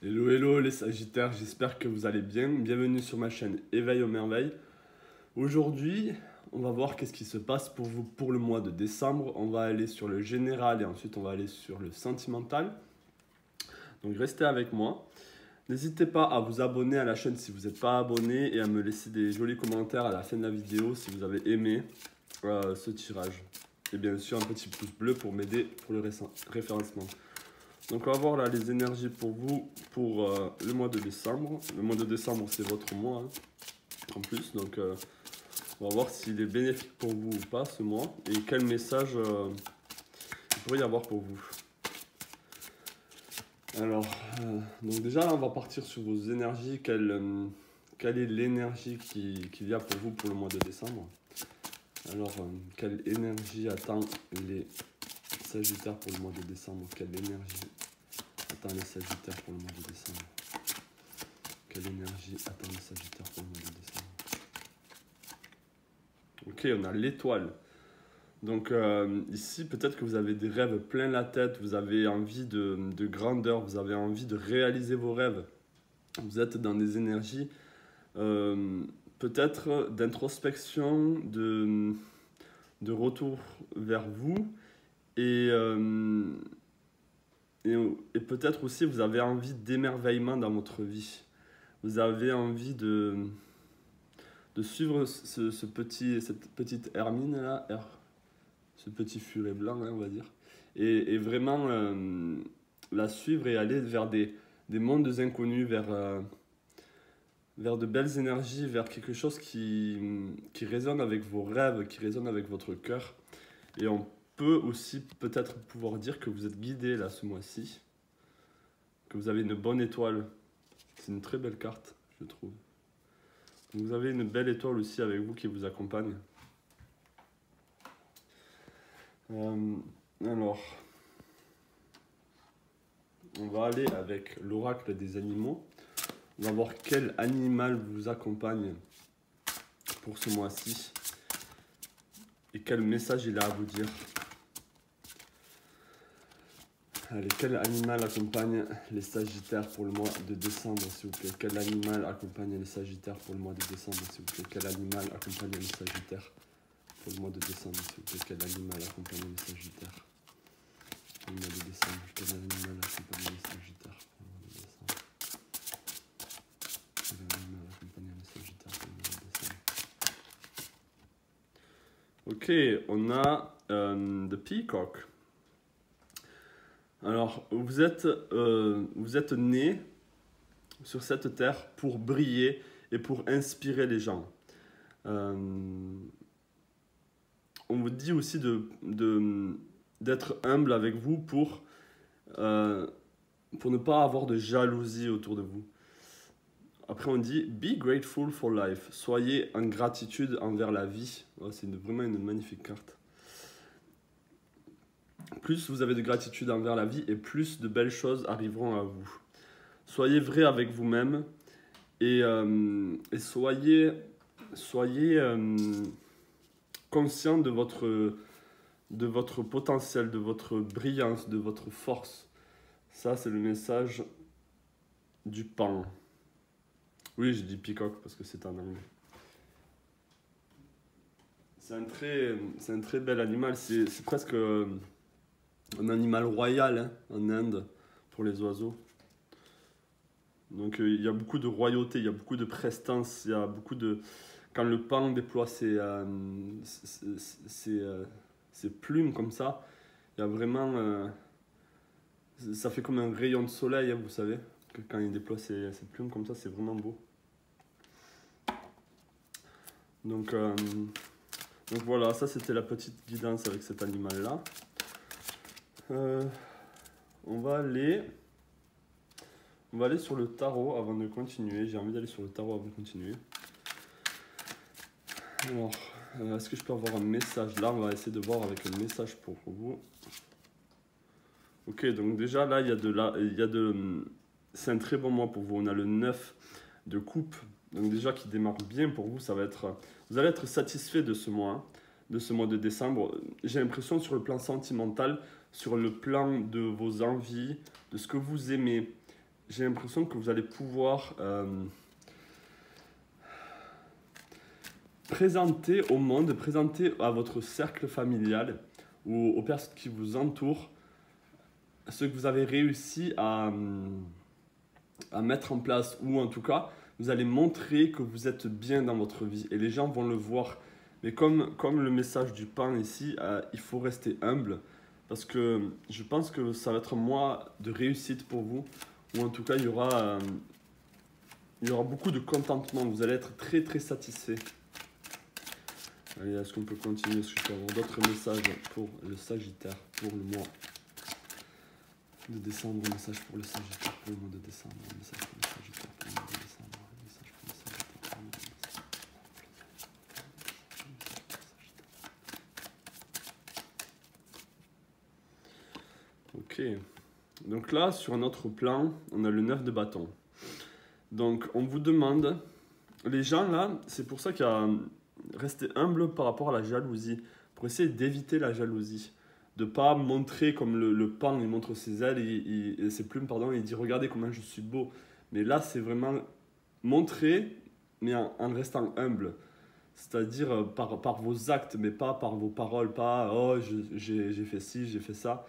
Hello hello les Sagittaires, j'espère que vous allez bien. Bienvenue sur ma chaîne Éveil aux merveilles. Aujourd'hui, on va voir qu'est-ce qui se passe pour vous pour le mois de décembre. On va aller sur le général et ensuite on va aller sur le sentimental. Donc restez avec moi. N'hésitez pas à vous abonner à la chaîne si vous n'êtes pas abonné et à me laisser des jolis commentaires à la fin de la vidéo si vous avez aimé ce tirage. Et bien sûr un petit pouce bleu pour m'aider pour le référencement. Donc on va voir là les énergies pour vous pour le mois de décembre. Le mois de décembre c'est votre mois hein, en plus. Donc on va voir s'il est bénéfique pour vous ou pas ce mois. Et quel message il pourrait y avoir pour vous. Alors, donc déjà là, on va partir sur vos énergies. Quelle est l'énergie qu'il y a pour vous pour le mois de décembre? Alors, quelle énergie attend les Sagittaires pour le mois de décembre? Quelle énergie attend les Sagittaires pour le mois de décembre? Quelle énergie attend les Sagittaires pour le mois de décembre? Ok, on a l'étoile. Donc ici, peut-être que vous avez des rêves plein la tête, vous avez envie de grandeur, vous avez envie de réaliser vos rêves. Vous êtes dans des énergies peut-être d'introspection, de retour vers vous et peut-être aussi vous avez envie d'émerveillement dans votre vie. Vous avez envie de suivre cette petite hermine là, ce petit furet blanc, hein, on va dire, et vraiment la suivre et aller vers des mondes inconnus, vers de belles énergies, vers quelque chose qui résonne avec vos rêves, qui résonne avec votre cœur. Et on peut aussi peut-être pouvoir dire que vous êtes guidé là ce mois-ci, que vous avez une bonne étoile. C'est une très belle carte, je trouve. Donc vous avez une belle étoile aussi avec vous qui vous accompagne. Alors, on va aller avec l'oracle des animaux. On va voir quel animal vous accompagne pour ce mois-ci et quel message il a à vous dire. Allez, quel animal accompagne les Sagittaires pour le mois de décembre, s'il vous plaît? Quel animal accompagne les Sagittaires pour le mois de décembre, s'il vous plaît? Quel animal accompagne les Sagittaires pour le mois de décembre, s'il vous plaît? Quel animal accompagne les Sagittaires pour le mois de décembre? Quel animal accompagne les Sagittaires pour le mois de décembre? Quel animal accompagne les Sagittaires pour le mois de décembre? Ok, on a The Peacock. Alors, vous êtes né sur cette terre pour briller et pour inspirer les gens. On vous dit aussi d'être humble avec vous pour ne pas avoir de jalousie autour de vous. Après, on dit « Be grateful for life ». Soyez en gratitude envers la vie. Oh, c'est vraiment une magnifique carte. Plus vous avez de gratitude envers la vie et plus de belles choses arriveront à vous. Soyez vrai avec vous-même et soyez conscient de votre potentiel, de votre brillance, de votre force. Ça, c'est le message du pan. Oui, je dis peacock parce que c'est en anglais. C'est un très bel animal. C'est presque un animal royal hein, en Inde pour les oiseaux. Donc il y a beaucoup de royauté, il y a beaucoup de prestance, il y a beaucoup de... Quand le pan déploie ses plumes comme ça, il y a vraiment... ça fait comme un rayon de soleil, hein, vous savez. Que quand il déploie ses plumes comme ça, c'est vraiment beau. Donc voilà, ça c'était la petite guidance avec cet animal-là. On va aller sur le tarot avant de continuer. J'ai envie d'aller sur le tarot avant de continuer. Alors, est-ce que je peux avoir un message? Là, on va essayer de voir avec un message pour vous. Ok, donc déjà là, c'est un très bon mois pour vous. On a le 9 de coupe. Donc déjà qui démarre bien pour vous, ça va être... Vous allez être satisfait de ce mois, hein, de ce mois de décembre. J'ai l'impression sur le plan sentimental, sur le plan de vos envies, de ce que vous aimez. j'ai l'impression que vous allez pouvoir présenter au monde, présenter à votre cercle familial ou aux personnes qui vous entourent ce que vous avez réussi à mettre en place, ou en tout cas, vous allez montrer que vous êtes bien dans votre vie et les gens vont le voir. Mais comme le message du pain ici, il faut rester humble parce que je pense que ça va être un mois de réussite pour vous, ou en tout cas, il y aura beaucoup de contentement, vous allez être très très satisfait. Allez, est-ce qu'on peut continuer? Est-ce que je peux avoir d'autres messages pour le Sagittaire pour le mois de décembre? Un message pour le Sagittaire pour le mois de décembre. Un message pour le Sagittaire pour le mois de décembre. Un message pour le Sagittaire pour le mois de décembre. Ok. Donc là, sur un autre plan, on a le 9 de bâton. Donc, on vous demande... Les gens, là, c'est pour ça qu'il y a... Restez humble par rapport à la jalousie. Pour essayer d'éviter la jalousie. De ne pas montrer comme le pan, il montre ses ailes et ses plumes, pardon, et il dit « Regardez comment je suis beau ». Mais là, c'est vraiment montrer, mais en restant humble. C'est-à-dire par vos actes, mais pas par vos paroles. Pas « Oh, j'ai fait ci, j'ai fait ça ».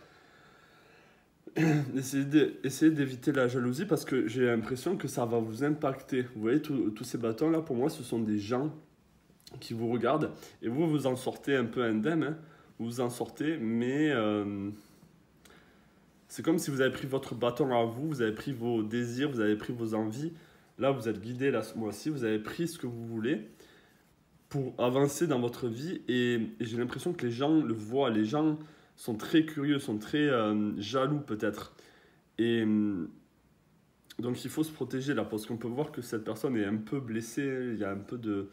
Essayez d'éviter la jalousie parce que j'ai l'impression que ça va vous impacter. Vous voyez, tous ces bâtons là, pour moi, ce sont des gens qui vous regardent et vous en sortez un peu indemne. Hein. Vous en sortez, mais c'est comme si vous avez pris votre bâton à vous, vous avez pris vos désirs, vous avez pris vos envies. Là, vous êtes guidé, là, ce mois-ci, vous avez pris ce que vous voulez pour avancer dans votre vie et j'ai l'impression que les gens le voient, les gens sont très curieux, sont très jaloux peut-être. Et donc il faut se protéger là, parce qu'on peut voir que cette personne est un peu blessée, il y a un peu de...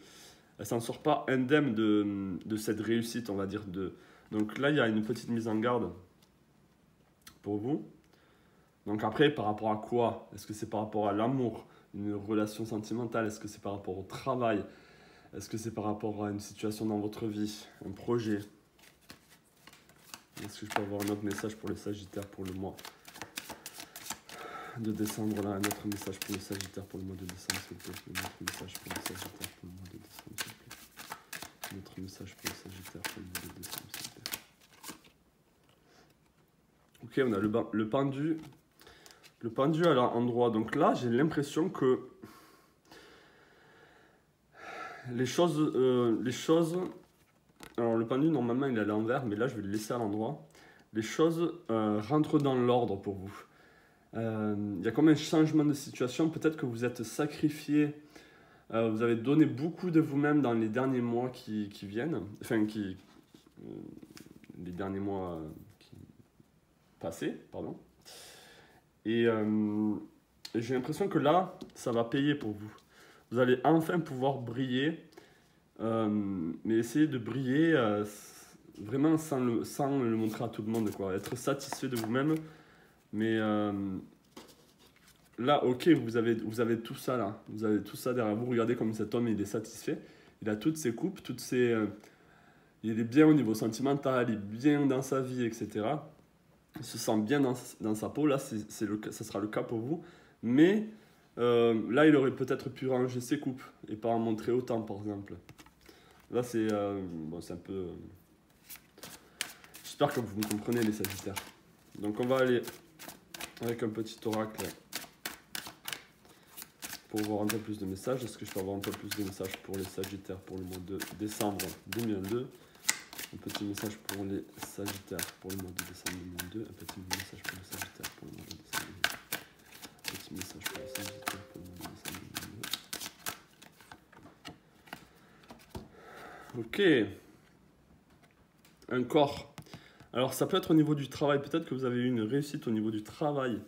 Elle s'en sort pas indemne de cette réussite, on va dire. Donc là, il y a une petite mise en garde pour vous. Donc après, par rapport à quoi? Est-ce que c'est par rapport à l'amour, une relation sentimentale? Est-ce que c'est par rapport au travail? Est-ce que c'est par rapport à une situation dans votre vie, un projet? Est-ce que je peux avoir un autre message pour les Sagittaires pour le mois de décembre? Là, un autre message pour les Sagittaires pour le mois de décembre, s'il vous plaît. Un autre message pour les Sagittaires pour le mois de décembre, s'il vous plaît. Un autre message pour les Sagittaires pour le mois de décembre, s'il vous plaît. Ok, on a le pendu. Le pendu à l'endroit. Donc là, j'ai l'impression que les choses... Alors le pendu, normalement, il est à l'envers, mais là, je vais le laisser à l'endroit. Les choses rentrent dans l'ordre pour vous. Il y a comme un changement de situation. Peut-être que vous êtes sacrifié. Vous avez donné beaucoup de vous-même dans les derniers mois qui viennent. Enfin, les derniers mois passés, pardon. Et j'ai l'impression que là, ça va payer pour vous. Vous allez enfin pouvoir briller. Mais essayez de briller vraiment sans le montrer à tout le monde, quoi. Être satisfait de vous-même, mais là, ok, vous avez tout ça là, vous avez tout ça derrière vous. Regardez comme cet homme, il est satisfait, il a toutes ses coupes, il est bien au niveau sentimental, il est bien dans sa vie, etc. Il se sent bien dans sa peau. Là, ça sera le cas pour vous, mais là, il aurait peut-être pu ranger ses coupes et pas en montrer autant, par exemple. Là, c'est un peu... J'espère que vous me comprenez, les Sagittaires. Donc, on va aller avec un petit oracle pour voir un peu plus de messages. Est-ce que je peux avoir un peu plus de messages pour les Sagittaires pour le mois de décembre 2022? Un petit message pour les Sagittaires pour le mois de décembre 2022. Un petit message pour les Sagittaires pour le mois de décembre 2022. Un petit message pour les Sagittaires pour le mois de décembre 2022. Ok. Encore. Alors ça peut être au niveau du travail. Peut-être que vous avez eu une réussite au niveau du travail.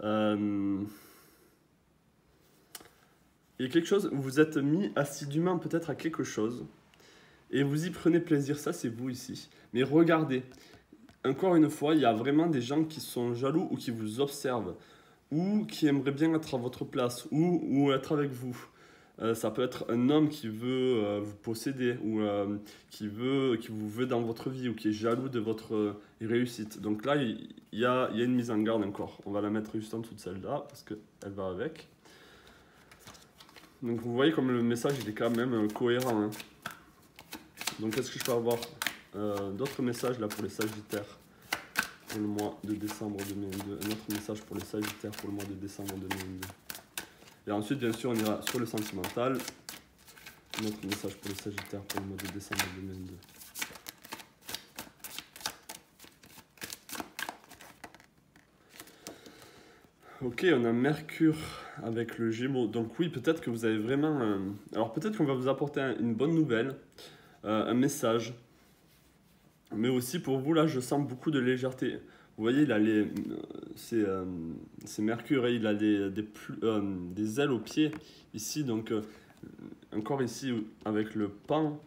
Il y a quelque chose où vous êtes mis assidûment peut-être à quelque chose. Et vous y prenez plaisir. Ça, c'est vous ici. Mais regardez. Encore une fois, il y a vraiment des gens qui sont jaloux ou qui vous observent. Ou qui aimeraient bien être à votre place. Ou être avec vous. Ça peut être un homme qui veut vous posséder ou qui vous veut dans votre vie ou qui est jaloux de votre réussite. Donc là, il y a une mise en garde encore. On va la mettre juste en dessous de celle-là parce qu'elle va avec. Donc vous voyez comme le message il est quand même cohérent. Hein. Donc est-ce que je peux avoir d'autres messages là pour les Sagittaires pour le mois de décembre 2022? Un autre message pour les Sagittaires pour le mois de décembre 2022. Et ensuite, bien sûr, on ira sur le sentimental. Un autre message pour les Sagittaires pour le mois de décembre 2022. Ok, on a Mercure avec le Gémeaux. Donc oui, peut-être que vous avez vraiment... Alors peut-être qu'on va vous apporter une bonne nouvelle, un message. Mais aussi pour vous, là, je sens beaucoup de légèreté. Vous voyez, il a c'est Mercure, et il a des ailes aux pieds ici. Donc encore ici, avec le pan,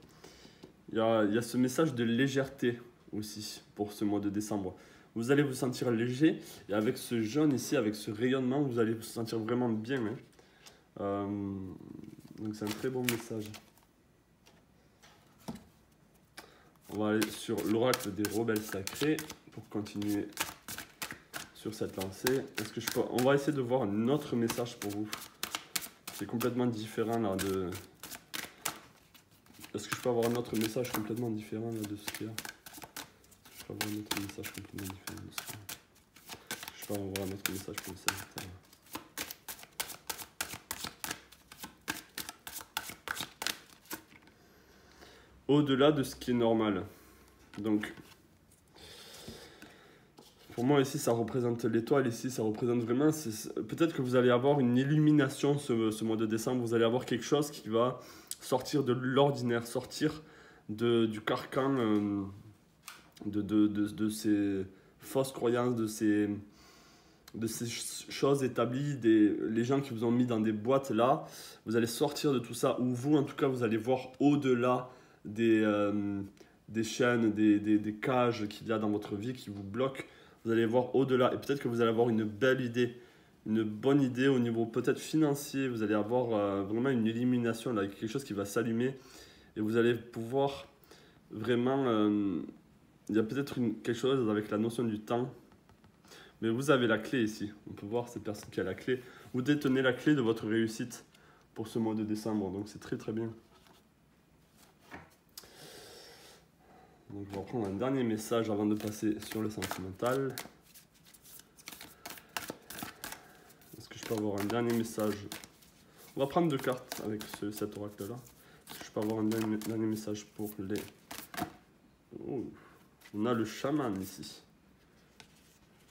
il y a ce message de légèreté aussi pour ce mois de décembre. Vous allez vous sentir léger et avec ce jaune ici, avec ce rayonnement, vous allez vous sentir vraiment bien. Hein. Donc c'est un très bon message. On va aller sur l'oracle des rebelles sacrés pour continuer sur cette lancée. On va essayer de voir un autre message pour vous. C'est complètement différent là de... Est-ce que je peux avoir un autre message complètement différent là, de ce qu'il y a? Je peux avoir un autre message complètement différent de ce qu'il y a. Je peux avoir un autre message pour le Sagittaire. Au-delà de ce qui est normal. Donc, pour moi ici, ça représente l'étoile. Ici, ça représente vraiment... Peut-être que vous allez avoir une illumination ce mois de décembre. Vous allez avoir quelque chose qui va sortir de l'ordinaire, sortir du carcan de ces fausses croyances, de ces choses établies, les gens qui vous ont mis dans des boîtes là. Vous allez sortir de tout ça, ou vous en tout cas, vous allez voir au-delà des chaînes, des cages qu'il y a dans votre vie qui vous bloquent. Vous allez voir au-delà et peut-être que vous allez avoir une belle idée, une bonne idée au niveau peut-être financier. Vous allez avoir vraiment une illumination, là, quelque chose qui va s'allumer et vous allez pouvoir vraiment... il y a peut-être quelque chose avec la notion du temps, mais vous avez la clé ici. On peut voir cette personne qui a la clé. Vous détenez la clé de votre réussite pour ce mois de décembre, donc c'est très très bien. Donc je vais reprendre un dernier message avant de passer sur le sentimental. Est-ce que je peux avoir un dernier message? On va prendre 2 cartes avec cet oracle-là. Est-ce que je peux avoir un dernier message pour les... Oh, on a le chaman ici.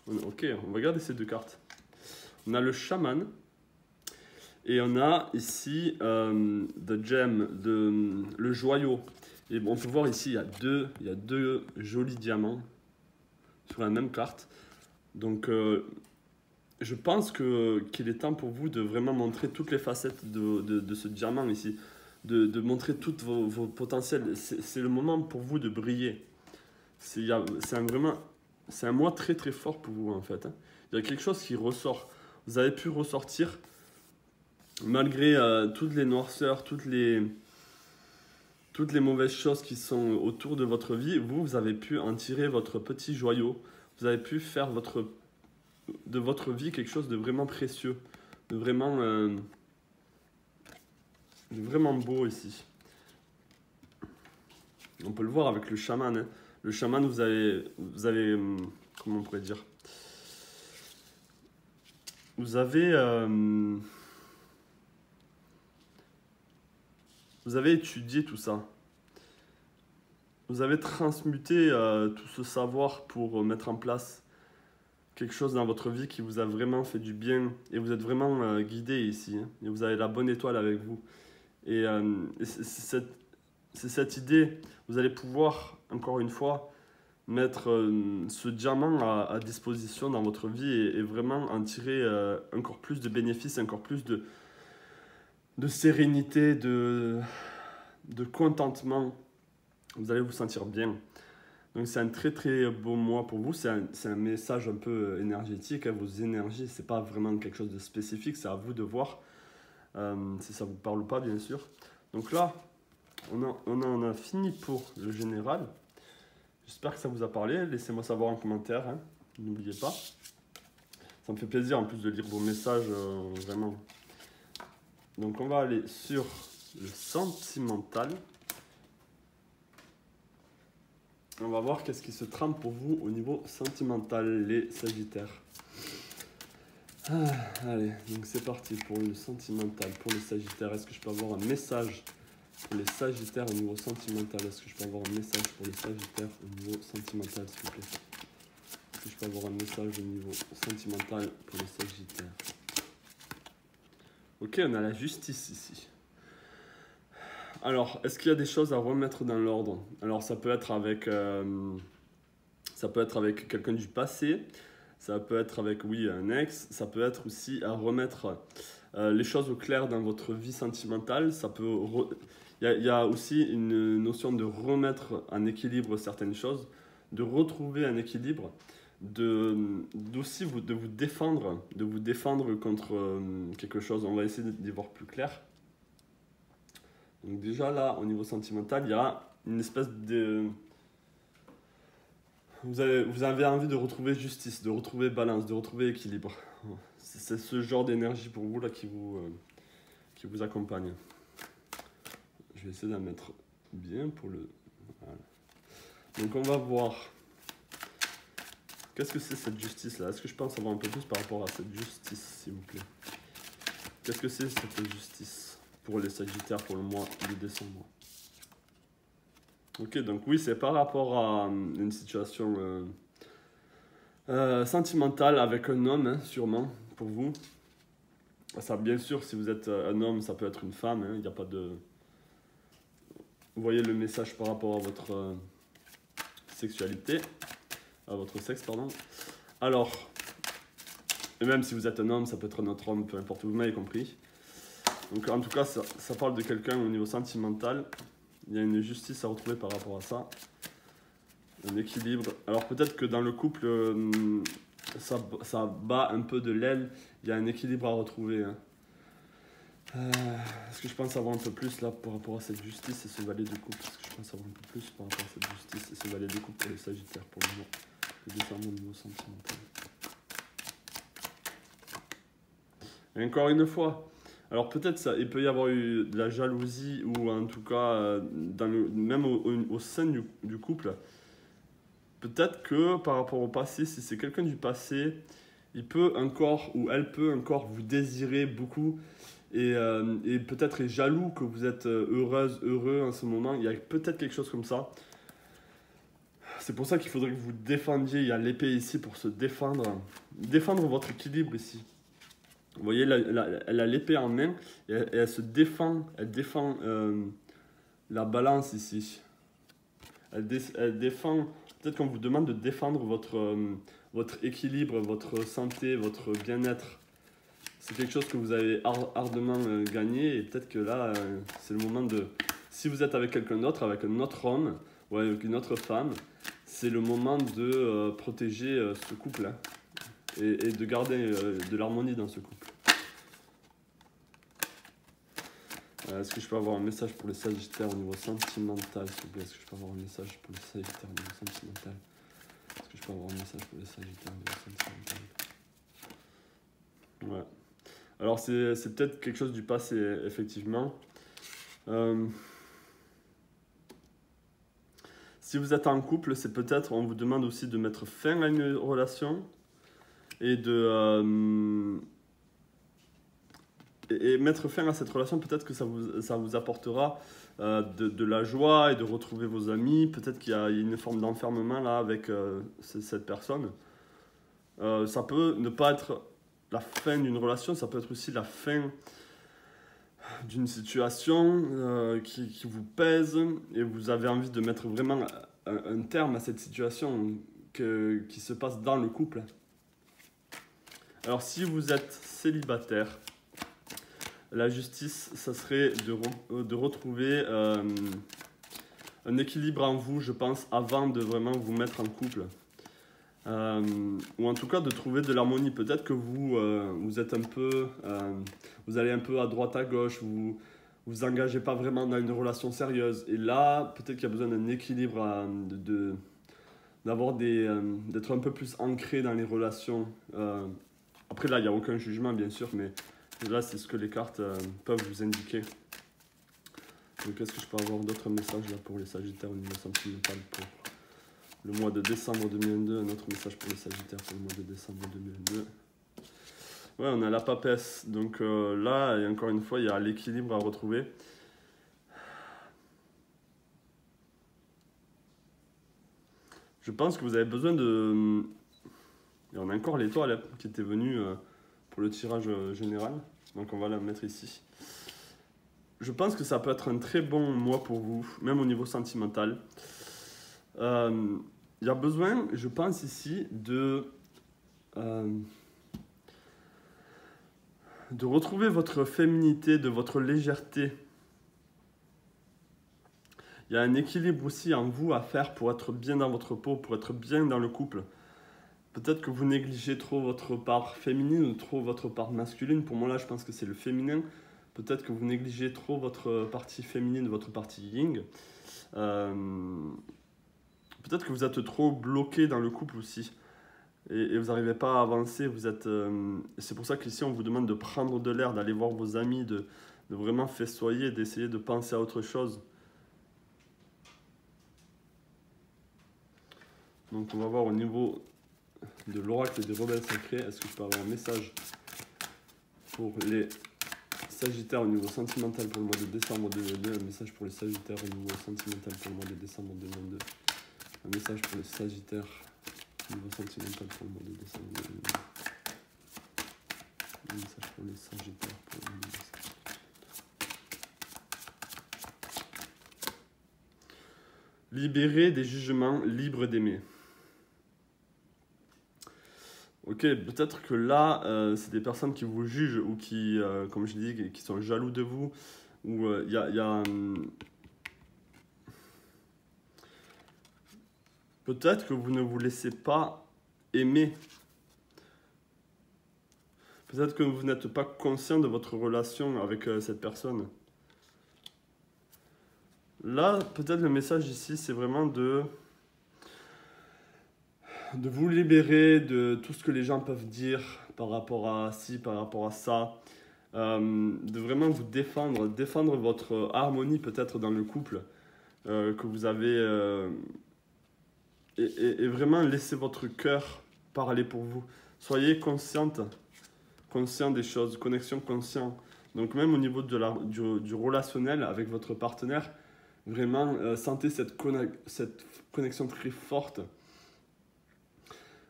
Ok, on va garder ces 2 cartes. On a le chaman. Et on a ici The Gem, le joyau. Et on peut voir ici, il y a deux jolis diamants sur la même carte. Donc, je pense qu'il est temps pour vous de vraiment montrer toutes les facettes de ce diamant ici. De montrer tous vos potentiels. C'est le moment pour vous de briller. C'est un mois très très fort pour vous en fait. Hein. Il y a quelque chose qui ressort. Vous avez pu ressortir malgré toutes les noirceurs, toutes les mauvaises choses qui sont autour de votre vie. Vous avez pu en tirer votre petit joyau. Vous avez pu faire de votre vie quelque chose de vraiment précieux, de vraiment beau ici. On peut le voir avec le chaman. Hein. Le chaman, vous avez, comment on pourrait dire, vous avez étudié tout ça. Vous avez transmuté tout ce savoir pour mettre en place quelque chose dans votre vie qui vous a vraiment fait du bien. Et vous êtes vraiment guidé ici. Hein, et vous avez la bonne étoile avec vous. Et c'est cette idée. Vous allez pouvoir, encore une fois, mettre ce diamant à disposition dans votre vie et vraiment en tirer encore plus de bénéfices, encore plus de sérénité, de contentement. Vous allez vous sentir bien. Donc c'est un très très beau mois pour vous. C'est un message un peu énergétique. Hein. Vos énergies, c'est pas vraiment quelque chose de spécifique. C'est à vous de voir. si ça vous parle ou pas, bien sûr. Donc là, on a fini pour le général. J'espère que ça vous a parlé. Laissez-moi savoir en commentaire, hein. N'oubliez pas. Ça me fait plaisir en plus de lire vos messages, vraiment. Donc on va aller sur le sentimental. On va voir qu'est-ce qui se trame pour vous au niveau sentimental, les Sagittaires. Allez, donc c'est parti pour le sentimental, pour les Sagittaires. Est-ce que je peux avoir un message pour les Sagittaires au niveau sentimental? Est-ce que je peux avoir un message pour les Sagittaires au niveau sentimental, s'il vous plaît? Est-ce que je peux avoir un message au niveau sentimental pour les Sagittaires? Ok, on a la justice ici. Alors, est-ce qu'il y a des choses à remettre dans l'ordre? Alors, ça peut être avec quelqu'un du passé, ça peut être avec, oui, un ex, ça peut être aussi à remettre les choses au clair dans votre vie sentimentale. Il y a aussi une notion de remettre en équilibre certaines choses, de retrouver un équilibre, de vous défendre contre quelque chose. On va essayer d'y voir plus clair. Donc déjà là, au niveau sentimental, il y a une espèce de... Vous avez envie de retrouver justice, de retrouver balance, de retrouver équilibre. C'est ce genre d'énergie pour vous là qui vous accompagne. Je vais essayer d'en mettre bien pour le... Voilà. Donc on va voir. Qu'est-ce que c'est cette justice là? Est-ce que je peux en savoir un peu plus par rapport à cette justice, s'il vous plaît? Qu'est-ce que c'est cette justice pour les Sagittaires pour le mois de décembre? Ok, donc oui, c'est par rapport à une situation sentimentale avec un homme, hein, sûrement, pour vous. Ça, bien sûr, si vous êtes un homme, ça peut être une femme, hein, il n'y a pas de... Vous voyez le message par rapport à votre sexualité, à votre sexe, pardon. Alors, et même si vous êtes un homme, ça peut être un autre homme, peu importe, vous m'avez compris. Donc en tout cas, ça parle de quelqu'un au niveau sentimental. Il y a une justice à retrouver par rapport à ça. Un équilibre. Alors peut-être que dans le couple, ça bat un peu de l'aile. Il y a un équilibre à retrouver. Hein. Est-ce que je pense avoir un peu plus là par rapport à cette justice et ce valet de couple? Est-ce que je pense avoir un peu plus par rapport à cette justice et ce valet de couple pour les Sagittaires pour le mois de décembre au niveau sentimental? Et encore une fois, alors peut-être ça, il peut y avoir eu de la jalousie ou en tout cas même au sein du couple. Peut-être que par rapport au passé, si c'est quelqu'un du passé, il peut encore ou elle peut encore vous désirer beaucoup et peut-être est jaloux que vous êtes heureux en ce moment. Il y a peut-être quelque chose comme ça. C'est pour ça qu'il faudrait que vous défendiez. Il y a l'épée ici pour se défendre. Défendre votre équilibre ici. Vous voyez, elle a l'épée en main et elle se défend. Elle défend la balance ici. Elle défend. Peut-être qu'on vous demande de défendre votre équilibre, votre santé, votre bien-être. C'est quelque chose que vous avez ardemment gagné et peut-être que là, c'est le moment de... Si vous êtes avec quelqu'un d'autre, avec un autre homme ou avec une autre femme, c'est le moment de protéger ce couple hein, et de garder de l'harmonie dans ce couple. Est-ce que je peux avoir un message pour les Sagittaires au niveau sentimental, s'il vous plaît? Est-ce que je peux avoir un message pour les Sagittaires au niveau sentimental? Est-ce que je peux avoir un message pour les Sagittaires au niveau sentimental? Ouais. Alors c'est peut-être quelque chose du passé, effectivement. Si vous êtes en couple, c'est peut-être, on vous demande aussi de mettre fin à une relation et de... Et mettre fin à cette relation, peut-être que ça vous apportera de la joie et de retrouver vos amis. Peut-être qu'il y a une forme d'enfermement là avec cette personne. Ça peut ne pas être la fin d'une relation, ça peut être aussi la fin d'une situation qui vous pèse et vous avez envie de mettre vraiment un terme à cette situation qui se passe dans le couple. Alors si vous êtes célibataire, la justice, ça serait de retrouver un équilibre en vous, je pense, avant de vraiment vous mettre en couple. ou en tout cas de trouver de l'harmonie. Peut-être que vous êtes un peu, vous allez un peu à droite à gauche, vous engagez pas vraiment dans une relation sérieuse. Et là, peut-être qu'il y a besoin d'un équilibre, d'être un peu plus ancré dans les relations. Après là, il n'y a aucun jugement bien sûr, mais là c'est ce que les cartes peuvent vous indiquer. Donc est-ce que je peux avoir d'autres messages là pour les Sagittaires au niveau sentimental pour le mois de décembre 2022, un autre message pour les Sagittaires pour le mois de décembre 2022. Ouais, on a la papesse. Donc là, et encore une fois, il y a l'équilibre à retrouver. Je pense que vous avez besoin de... Et on a encore l'étoile hein, qui était venue pour le tirage général. Donc on va la mettre ici. Je pense que ça peut être un très bon mois pour vous, même au niveau sentimental. Il y a besoin, je pense ici, de retrouver votre féminité, de votre légèreté. Il y a un équilibre aussi en vous à faire pour être bien dans votre peau, pour être bien dans le couple. Peut-être que vous négligez trop votre part féminine ou trop votre part masculine. Pour moi là, je pense que c'est le féminin. Peut-être que vous négligez trop votre partie féminine, votre partie yin. Peut-être que vous êtes trop bloqué dans le couple aussi. Et vous n'arrivez pas à avancer. C'est pour ça qu'ici, on vous demande de prendre de l'air, d'aller voir vos amis, de vraiment festoyer, d'essayer de penser à autre chose. Donc on va voir au niveau de l'oracle et des rebelles sacrés. Est-ce que je peux avoir un message pour les Sagittaires au niveau sentimental pour le mois de décembre 2022, un message pour les Sagittaires au niveau sentimental pour le mois de décembre 2022, un message pour les Sagittaires au niveau sentimental pour le mois de décembre 2022, un message pour les Sagittaires pour le mois de décembre. Libérer des jugements, libre d'aimer. Ok, peut-être que là, c'est des personnes qui vous jugent ou qui, comme je dis, qui sont jaloux de vous. Ou il y a peut-être que vous ne vous laissez pas aimer. Peut-être que vous n'êtes pas conscient de votre relation avec cette personne. Là, peut-être le message ici, c'est vraiment de vous libérer de tout ce que les gens peuvent dire par rapport à ci, par rapport à ça. De vraiment vous défendre votre harmonie peut-être dans le couple que vous avez et vraiment laisser votre cœur parler pour vous. Soyez conscient des choses, connexion conscient. Donc même au niveau du relationnel avec votre partenaire, vraiment sentez cette connexion très forte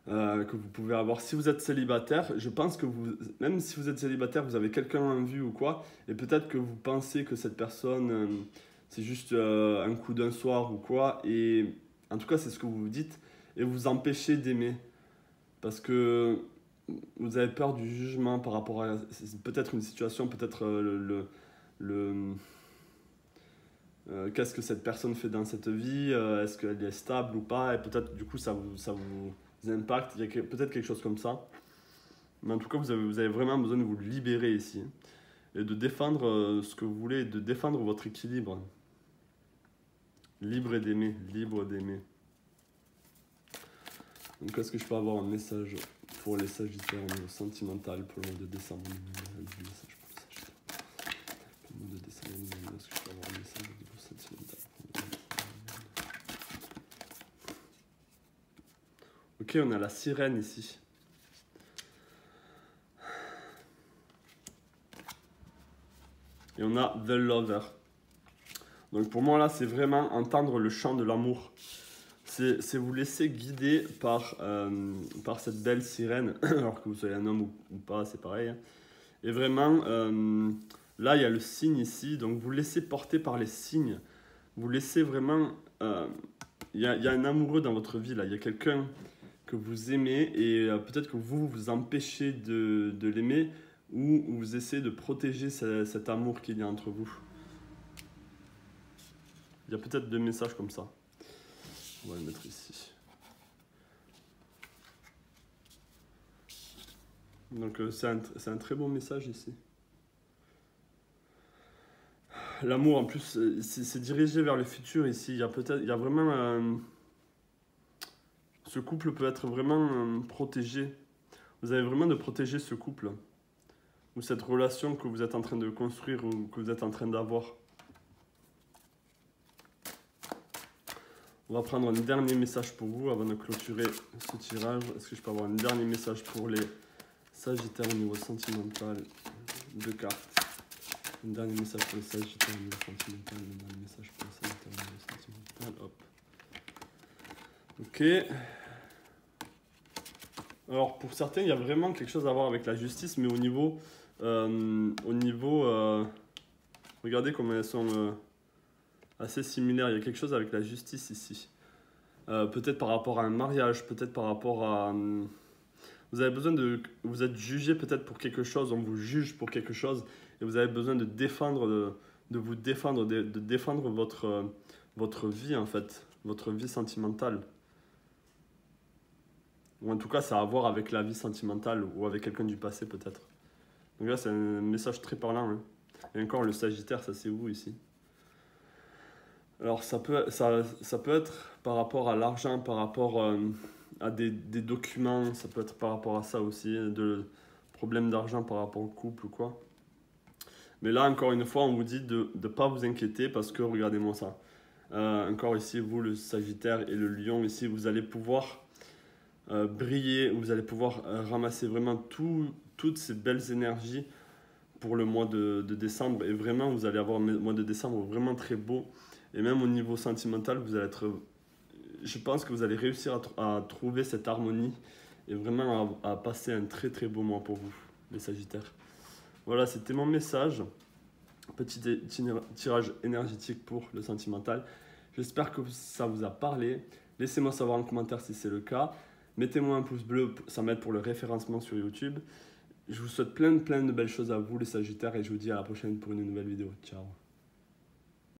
que vous pouvez avoir. Si vous êtes célibataire, je pense que même si vous êtes célibataire, vous avez quelqu'un en vue ou quoi, et peut-être que vous pensez que cette personne, c'est juste un coup d'un soir ou quoi, et en tout cas c'est ce que vous vous dites, et vous empêchez d'aimer, parce que vous avez peur du jugement par rapport à peut-être une situation, peut-être qu'est-ce que cette personne fait dans cette vie, est-ce qu'elle est stable ou pas, et peut-être du coup ça vous impact, il y a peut-être quelque chose comme ça. Mais en tout cas, vous avez vraiment besoin de vous libérer ici et de défendre ce que vous voulez, de défendre votre équilibre. Libre d'aimer, libre d'aimer. Donc, est-ce que je peux avoir un message pour les Sagittaires au niveau sentimental pour le mois de décembre? Un message pour les Sagittaires. Pour le mois de décembre, est-ce que je peux avoir un message au niveau sentimental? Ok, on a la sirène ici. Et on a The Lover. Donc pour moi là, c'est vraiment entendre le chant de l'amour. C'est vous laisser guider par cette belle sirène, alors que vous soyez un homme ou pas, c'est pareil. Et vraiment, là il y a le signe ici, donc vous laissez porter par les signes. Vous laissez vraiment... Il y a un amoureux dans votre vie là, il y a quelqu'un que vous aimez et peut-être que vous empêchez de l'aimer ou vous essayez de protéger cet amour qu'il y a entre vous. Il y a peut-être deux messages comme ça. On va le mettre ici. Donc c'est un très bon message ici. L'amour en plus, c'est dirigé vers le futur ici. Il y a vraiment... ce couple peut être vraiment protégé. Vous avez vraiment de protéger ce couple. Ou cette relation que vous êtes en train de construire ou que vous êtes en train d'avoir. On va prendre un dernier message pour vous avant de clôturer ce tirage. Est-ce que je peux avoir un dernier message pour les Sagittaires au niveau sentimental? Deux cartes. Un dernier message pour les Sagittaires au niveau sentimental. Un dernier message pour les Sagittaires au niveau sentimental. Hop. Ok. Alors pour certains, il y a vraiment quelque chose à voir avec la justice, mais au niveau... regardez comment elles sont assez similaires. Il y a quelque chose avec la justice ici. Peut-être par rapport à un mariage, peut-être par rapport à... vous avez besoin de... Vous êtes jugé peut-être pour quelque chose, on vous juge pour quelque chose, et vous avez besoin de défendre, de vous défendre, de défendre votre vie en fait, votre vie sentimentale. Ou en tout cas, ça a à voir avec la vie sentimentale ou avec quelqu'un du passé peut-être. Donc là, c'est un message très parlant. Hein. Et encore, le Sagittaire, ça c'est vous ici. Alors ça peut être par rapport à l'argent, par rapport à des documents, ça peut être par rapport à ça aussi, de problèmes d'argent par rapport au couple ou quoi. Mais là, encore une fois, on vous dit de ne pas vous inquiéter parce que, regardez-moi ça. Encore ici, vous, le Sagittaire et le Lion, ici, vous allez pouvoir briller, vous allez pouvoir ramasser vraiment toutes ces belles énergies pour le mois de décembre. Et vraiment, vous allez avoir un mois de décembre vraiment très beau. Et même au niveau sentimental, vous allez être... Je pense que vous allez réussir à trouver cette harmonie et vraiment à passer un très très beau mois pour vous, les Sagittaires. Voilà, c'était mon message. Petit tirage énergétique pour le sentimental. J'espère que ça vous a parlé. Laissez-moi savoir en commentaire si c'est le cas. Mettez-moi un pouce bleu, ça m'aide pour le référencement sur YouTube. Je vous souhaite plein de belles choses à vous les Sagittaires et je vous dis à la prochaine pour une nouvelle vidéo. Ciao.